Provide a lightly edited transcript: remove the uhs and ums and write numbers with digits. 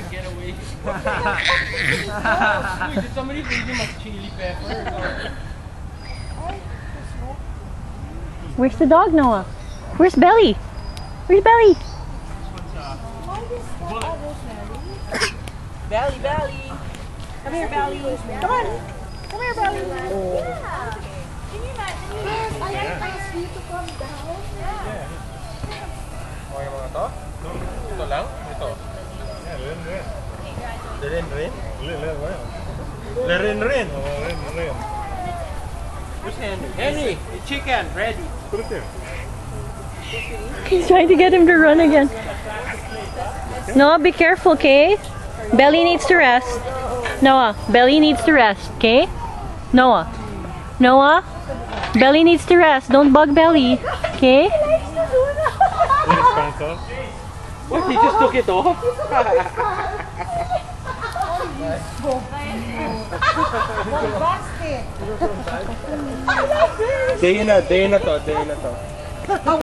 Get away. Did somebody feed him a chili pepper? Where's the dog, Noah? Where's Belly? Where's Belly? Belly, Belly. Come here, Belly. Come on. Come here, Belly. Yeah. Can you imagine? I asked you to come down. Yeah. Okay mga to? Ito lang? Ito? Yeah, rin. Rin? Rin. Oh, rin. Where's Henry? Henry, the chicken, ready. Put it there. He's trying to get him to run again. Noah, be careful, okay? Belly needs to rest. Noah, Belly needs to rest, okay? Noah, Belly needs to rest. Don't bug Belly, okay? What? He just took it off? Day na to.